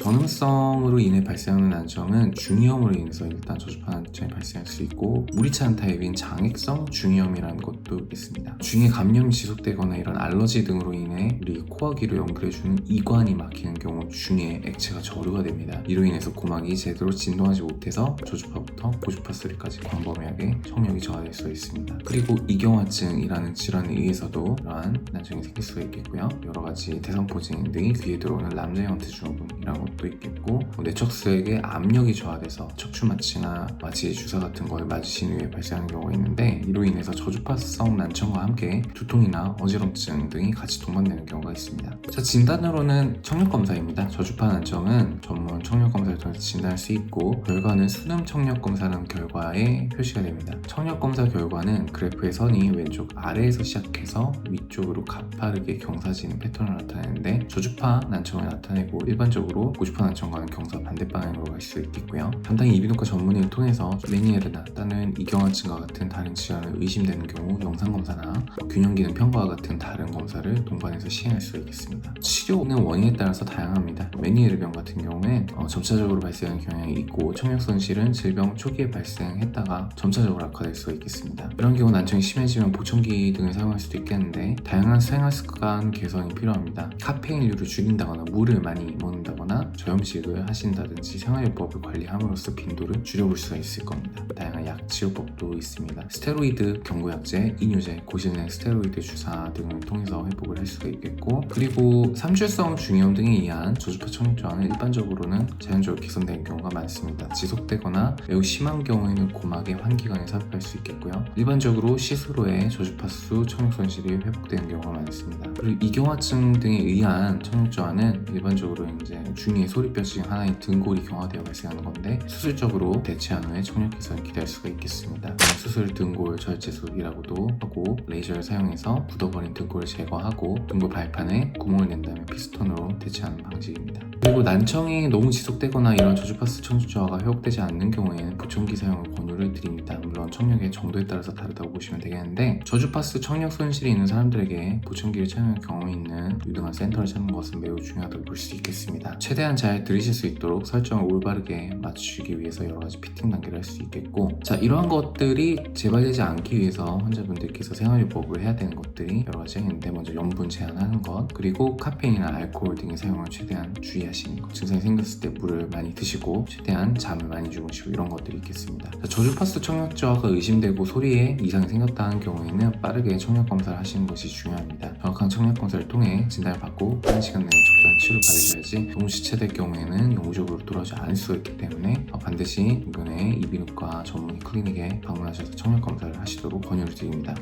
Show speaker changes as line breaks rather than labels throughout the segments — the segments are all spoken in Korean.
전음성으로 인해 발생하는 난청은 중이염으로 인해서 일단 저주파 난청이 발생할 수 있고, 물이 차는 타입인 장액성 중이염이라는 것도 있습니다. 중에 감염이 지속되거나 이런 알러지 등으로 인해 우리 코와 귀를 연결해주는 이관이 막히는 경우 중에 액체가 저류가 됩니다. 이로 인해서 고막이 제대로 진동하지 못해서 저주파부터 고주파 소리까지 광범위하게 청력이 저하될 수 있습니다. 그리고 이경화증이라는 질환에 의해서도 이러한 난청이 생길 수가 있겠고요. 여러가지 대상포진 등이 귀에 들어오는 람자이언트 증후군이라는 것도 있겠고, 뇌척수에게 압력이 저하돼서 척추마취나 마취 주사 같은 걸 맞으신 후에 발생하는 경우가 있는데, 이로 인해서 저주파성 난청과 함께 두통이나 어지럼증 등이 같이 동반되는 경우가 있습니다. 자, 진단으로는 청력검사입니다. 저주파 난청은 전문 청력검사를 통해서 진단할 수 있고, 결과는 수능 청력검사라는 결과에 표시가 됩니다. 청력검사 결과는 그래프의 선이 왼쪽 아래에서 시작해서 위쪽으로 가파르게 경사지는 패턴을 나타내는데, 저주파 난청을 나타내고 일반적으로 고주파 난청과는 경사 반대 방향으로 갈 수 있겠고요. 담당 이비인후과 전문의를 통해서 메니에르나 또는 이경화증과 같은 다른 질환을 의심되는 경우 영상검사나 균형기능 평가와 같은 다른 검사를 동반해서 시행할 수 있겠습니다. 치료는 원인에 따라서 다양합니다. 메니에르병 같은 경우엔 점차적으로 발생하는 경향이 있고, 청력 손실은 질병 초기에 발생했다가 점차적으로 악화될 수가 있겠습니다. 이런 경우 난청이 심해지면 보청기 등을 사용할 수도 있겠는데, 다양한 생활 습관 개선이 필요합니다. 카페인류를 줄인다거나 물을 많이 먹는다거나 저염식을 하신다든지 생활요법을 관리함으로써 빈도를 줄여볼 수가 있을 겁니다. 다양한 약 치료법도 있습니다. 스테로이드, 경구약제, 이뇨제, 고실내 스테로이드 주사 등을 통해서 회복을 할 수가 있겠고, 그리고 3주성 중이염 등에 의한 저주파 청력저하는 일반적으로는 자연적으로 개선되는 경우가 많습니다. 지속되거나 매우 심한 경우에는 고막의 환기관에 삽입할 수 있겠고요. 일반적으로 시스루의 저주파수 청력 손실이 회복되는 경우가 많습니다. 그리고 이경화증 등에 의한 청력저하는 일반적으로 이제 중의 소리뼈 중 하나인 등골이 경화되어 발생하는 건데, 수술적으로 대체한 후에 청력 개선을 기대할 수가 있겠습니다. 수술 등골 절제술이라고도 하고, 레이저를 사용해서 굳어버린 등골을 제거하고 등골 발판에 구멍을 낸 다음에 피스톤으로 대체하는 방식입니다. 그리고 난청이 너무 지속되거나 이런 저주파수 청력저하가 회복되지 않는 경우에는 보청기 사용을 권유를 드립니다. 물론 청력의 정도에 따라서 다르다고 보시면 되겠는데, 저주파수 청력 손실이 있는 사람들에게 보청기를 착용할 경험이 있는 유능한 센터를 찾는 것은 매우 중요하다고 볼 수 있겠습니다. 최대한 잘 들으실 수 있도록 설정을 올바르게 맞추기 위해서 여러가지 피팅 단계를 할 수 있겠고, 자, 이러한 것들이 재발되지 않기 위해서 환자분들께서 생활요법을 해야 되는 것들이 여러가지 있는데, 먼저 염분 제한하는 것, 그리고 카페인이나 알코올 등의 사용을 최대한 주의하시는 것, 증상이 생겼을 때 물을 많이 드시고 최대한 잠을 많이 주무시고, 이런 것들이 있겠습니다. 자, 저주파수 청력저하가 의심되고 소리에 이상이 생겼다는 경우에는 빠르게 청력검사를 하시는 것이 중요합니다. 정확한 청력검사를 통해 진단을 받고 빠른 시간 내에 적절한 치료를 받으셔야지 너무 지체될 경우에는 영구적으로 돌아오지 않을 수 있기 때문에 반드시 인근의 이비인후과 전문 클리닉에 방문하셔서 청력검사를 하시도록 권유를 드립니다.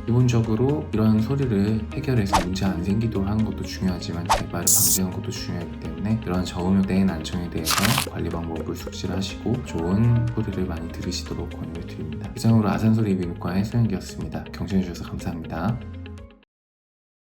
기본적으로 이런 소리를 해결해서 문제 안 생기도록 하는 것도 중요하지만 재발을 방지하는 것도 중요하기 때문에, 이런 저음역대의 난청에 대해서 관리 방법을 숙지하시고 좋은 소리를 많이 들으시도록 권유를 드립니다. 이상으로 아산소리 이비인후과의 소영기였습니다. 경청해주셔서 감사합니다.